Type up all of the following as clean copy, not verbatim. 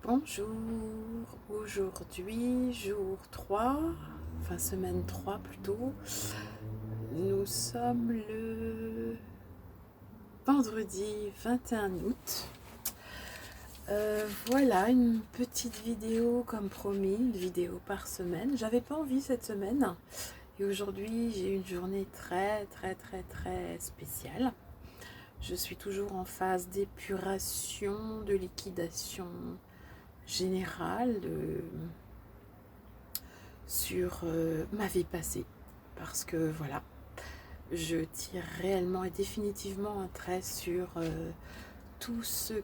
Bonjour, aujourd'hui jour 3, enfin semaine 3 plutôt. Nous sommes le vendredi 21 août. Voilà une petite vidéo comme promis, une vidéo par semaine. J'avais pas envie cette semaine et aujourd'hui j'ai une journée très spéciale. Je suis toujours en phase d'épuration, de liquidation générale sur ma vie passée, parce que voilà, je tire réellement et définitivement un trait sur tout ce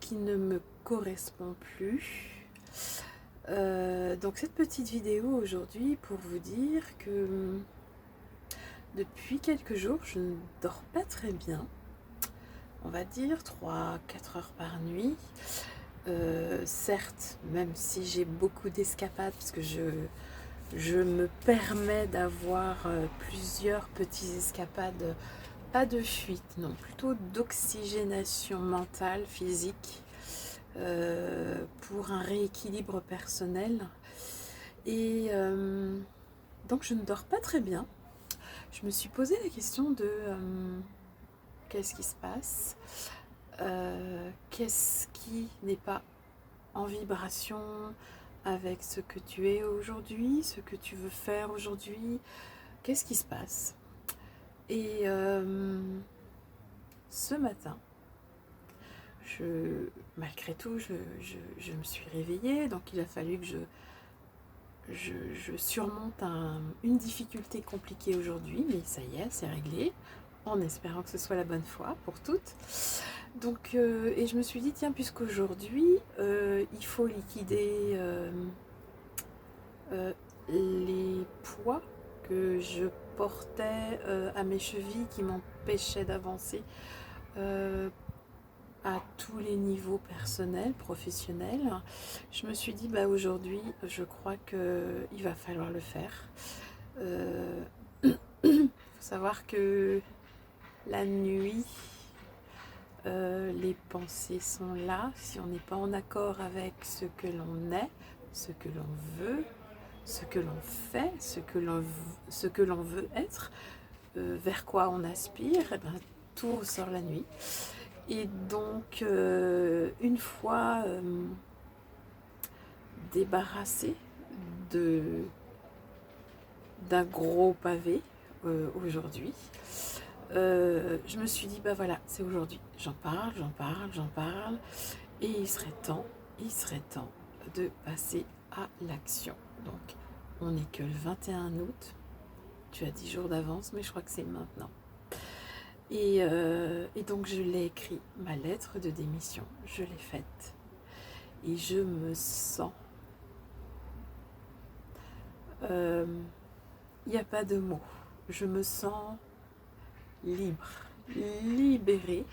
qui ne me correspond plus. Donc cette petite vidéo aujourd'hui pour vous dire que depuis quelques jours je ne dors pas très bien, on va dire 3-4 heures par nuit. Certes, même si j'ai beaucoup d'escapades, parce que je me permets d'avoir plusieurs petits escapades, pas de fuite, non, plutôt d'oxygénation mentale, physique, pour un rééquilibre personnel. Et donc je ne dors pas très bien. Je me suis posé la question de qu'est-ce qui se passe, qu'est-ce qui n'est pas en vibration avec ce que tu es aujourd'hui, ce que tu veux faire aujourd'hui, qu'est-ce qui se passe. Et ce matin, malgré tout, je me suis réveillée, donc il a fallu que je surmonte une difficulté compliquée aujourd'hui, mais ça y est, c'est réglé, en espérant que ce soit la bonne fois pour toutes. Donc, et je me suis dit, tiens, puisqu'aujourd'hui, il faut liquider les poids que je portais à mes chevilles qui m'empêchaient d'avancer à tous les niveaux personnels, professionnels. Je me suis dit, bah aujourd'hui, je crois qu'il va falloir le faire. Il faut savoir que la nuit, les pensées sont là. Si on n'est pas en accord avec ce que l'on est, ce que l'on veut, ce que l'on fait, ce que l'on veut être, vers quoi on aspire, eh ben, tout ressort la nuit. Et donc, une fois débarrassée d'un gros pavé aujourd'hui, je me suis dit, bah voilà, c'est aujourd'hui. J'en parle, et il serait temps de passer à l'action. Donc, on n'est que le 21 août, tu as 10 jours d'avance, mais je crois que c'est maintenant. Et donc, je l'ai écrit, ma lettre de démission, je l'ai faite. Et je me sens... Il n'y a pas de mots. Je me sens libre, libérée,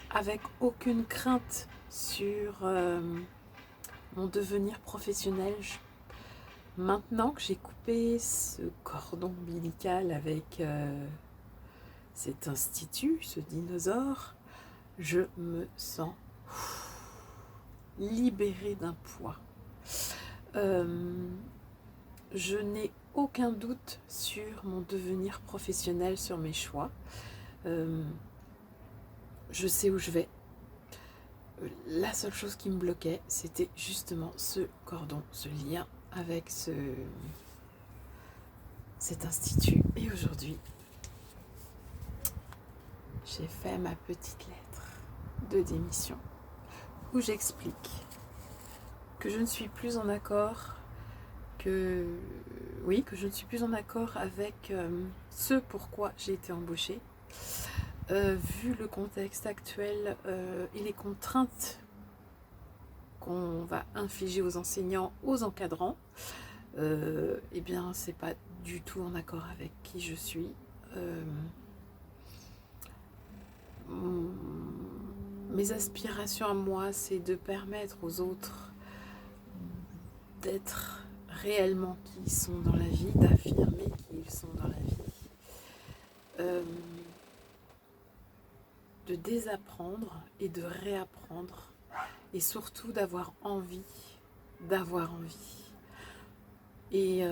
avec aucune crainte sur mon devenir professionnel. Maintenant que j'ai coupé ce cordon ombilical avec cet institut, ce dinosaure, je me sens libérée d'un poids. Je n'ai aucun doute sur mon devenir professionnel, sur mes choix. Je sais où je vais. La seule chose qui me bloquait, c'était justement ce cordon, ce lien avec cet institut. Et aujourd'hui, j'ai fait ma petite lettre de démission où j'explique que je ne suis plus en accord, que je ne suis plus en accord avec ce pourquoi j'ai été embauchée. Vu le contexte actuel et les contraintes qu'on va infliger aux enseignants, aux encadrants, eh bien c'est pas du tout en accord avec qui je suis. Mes aspirations à moi, c'est de permettre aux autres d'être réellement qui ils sont dans la vie, d'affirmer qui ils sont dans la vie, de désapprendre et de réapprendre et surtout d'avoir envie. Et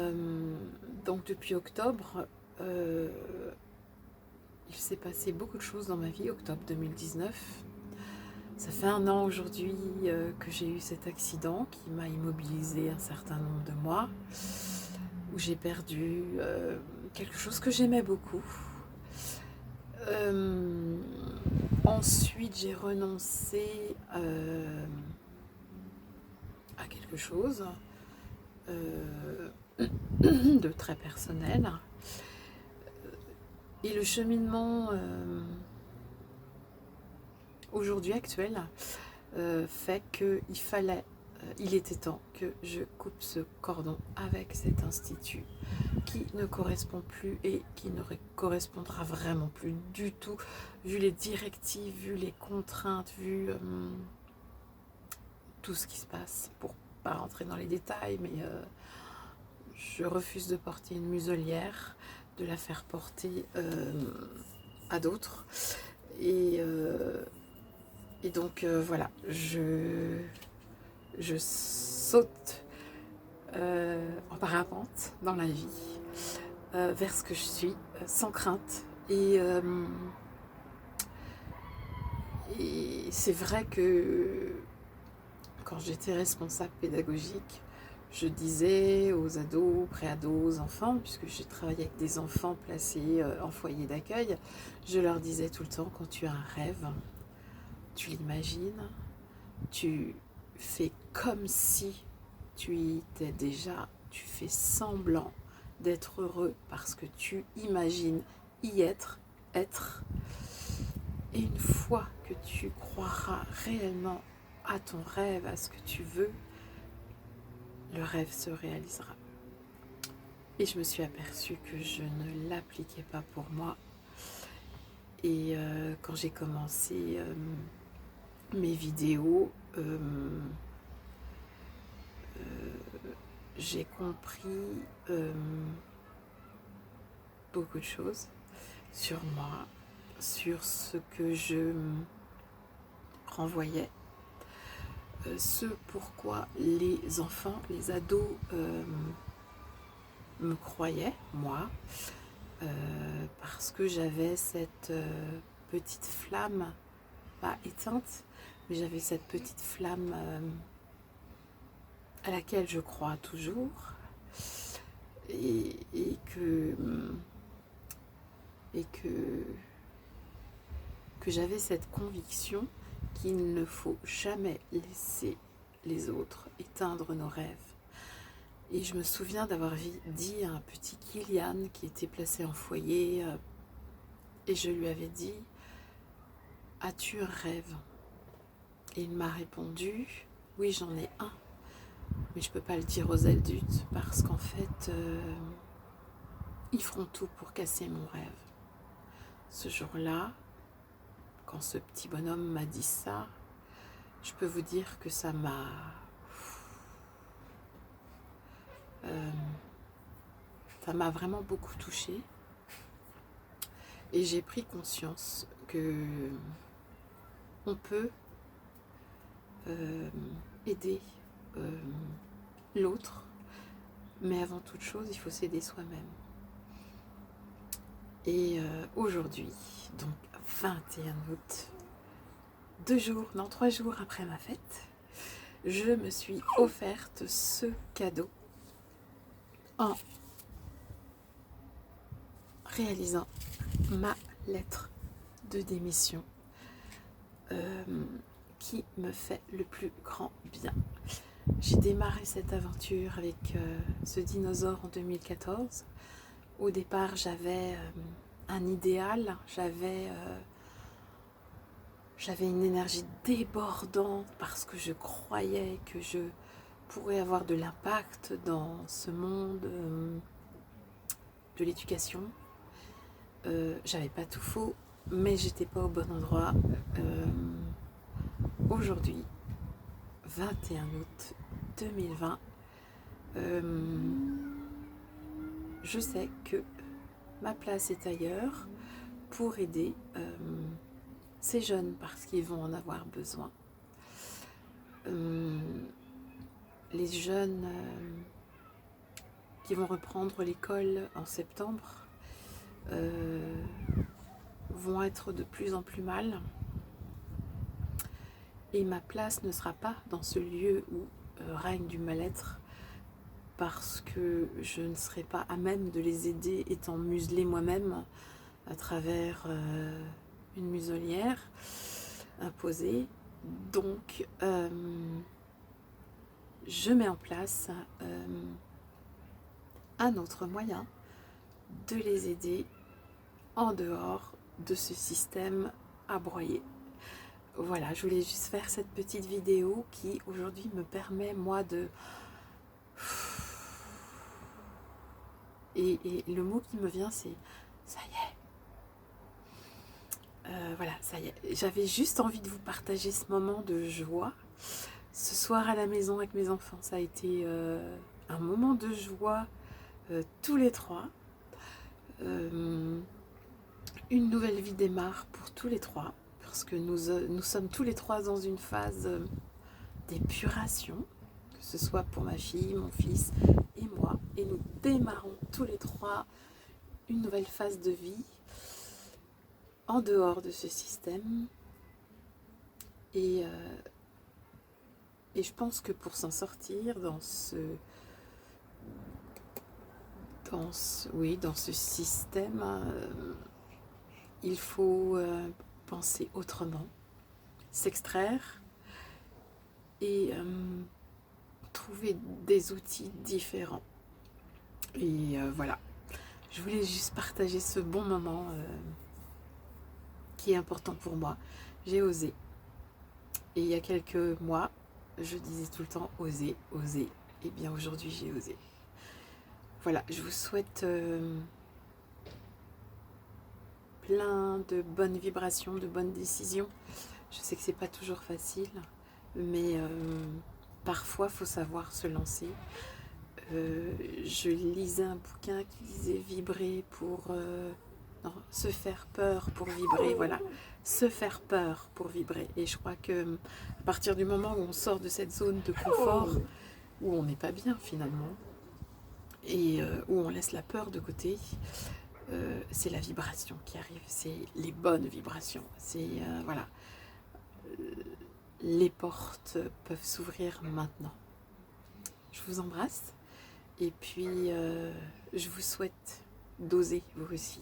donc depuis octobre, il s'est passé beaucoup de choses dans ma vie, octobre 2019. Ça fait 1 an aujourd'hui que j'ai eu cet accident qui m'a immobilisé un certain nombre de mois, où j'ai perdu quelque chose que j'aimais beaucoup. Ensuite, j'ai renoncé à quelque chose de très personnel. Et le cheminement aujourd'hui actuel fait il était temps que je coupe ce cordon avec cet institut qui ne correspond plus et qui ne correspondra vraiment plus du tout, vu les directives, vu les contraintes, vu tout ce qui se passe. Pour pas rentrer dans les détails, mais je refuse de porter une muselière, de la faire porter à d'autres. Et donc voilà, je saute en parapente dans la vie vers ce que je suis, sans crainte. Et c'est vrai que quand j'étais responsable pédagogique, je disais aux ados, pré-ados, aux enfants, puisque j'ai travaillé avec des enfants placés en foyer d'accueil, je leur disais tout le temps, quand tu as un rêve, tu l'imagines, tu fais comme si tu y étais déjà, tu fais semblant d'être heureux parce que tu imagines y être. Et une fois que tu croiras réellement à ton rêve, à ce que tu veux, le rêve se réalisera. Et je me suis aperçue que je ne l'appliquais pas pour moi. Et quand j'ai commencé mes vidéos, j'ai compris beaucoup de choses sur moi, sur ce que je renvoyais, ce pourquoi les enfants, les ados me croyaient, moi, parce que j'avais cette petite flamme, pas éteinte, mais j'avais cette petite flamme à laquelle je crois toujours, et que j'avais cette conviction qu'il ne faut jamais laisser les autres éteindre nos rêves. Et je me souviens d'avoir dit à un petit Kylian qui était placé en foyer, et je lui avais dit « As-tu un rêve ?» Et il m'a répondu « Oui, j'en ai un, mais je ne peux pas le dire aux adultes parce qu'en fait, ils feront tout pour casser mon rêve. » Ce jour-là, quand ce petit bonhomme m'a dit ça, je peux vous dire que ça m'a vraiment beaucoup touchée. Et j'ai pris conscience que on peut aider l'autre, mais avant toute chose, il faut s'aider soi-même. Et aujourd'hui, donc 21 août, 3 jours après ma fête, je me suis offerte ce cadeau en réalisant ma lettre de démission qui me fait le plus grand bien. J'ai démarré cette aventure avec ce dinosaure en 2014. Au départ, j'avais un idéal, j'avais une énergie débordante parce que je croyais que je pourrais avoir de l'impact dans ce monde de l'éducation. J'avais pas tout faux, mais j'étais pas au bon endroit. Aujourd'hui, 21 août 2020, je sais que ma place est ailleurs pour aider ces jeunes parce qu'ils vont en avoir besoin. les jeunes qui vont reprendre l'école en septembre vont être de plus en plus mal. Et ma place ne sera pas dans ce lieu où règne du mal-être, parce que je ne serai pas à même de les aider, étant muselée moi-même à travers une muselière imposée. Donc, je mets en place un autre moyen de les aider en dehors de ce système à broyer. Voilà, je voulais juste faire cette petite vidéo qui aujourd'hui me permet moi de... Et le mot qui me vient, c'est ça y est. Voilà, ça y est. J'avais juste envie de vous partager ce moment de joie. Ce soir à la maison avec mes enfants, ça a été un moment de joie tous les trois. Une nouvelle vie démarre pour tous les trois, parce que nous sommes tous les trois dans une phase d'épuration, que ce soit pour ma fille, mon fils et moi, et nous démarrons tous les trois une nouvelle phase de vie en dehors de ce système. Et je pense que pour s'en sortir dans ce système, il faut penser autrement, s'extraire et trouver des outils différents. Et voilà, je voulais juste partager ce bon moment qui est important pour moi. J'ai osé. Et il y a quelques mois, je disais tout le temps oser, oser. Et bien aujourd'hui, j'ai osé. Voilà, je vous souhaite plein de bonnes vibrations, de bonnes décisions. Je sais que c'est pas toujours facile, mais parfois il faut savoir se lancer. Je lisais un bouquin qui disait vibrer pour... non, se faire peur pour vibrer, voilà. Se faire peur pour vibrer. Et je crois que à partir du moment où on sort de cette zone de confort, où on n'est pas bien finalement, et où on laisse la peur de côté, c'est la vibration qui arrive, c'est les bonnes vibrations. C'est voilà, les portes peuvent s'ouvrir maintenant. Je vous embrasse et puis je vous souhaite d'oser vous aussi.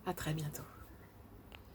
À très bientôt.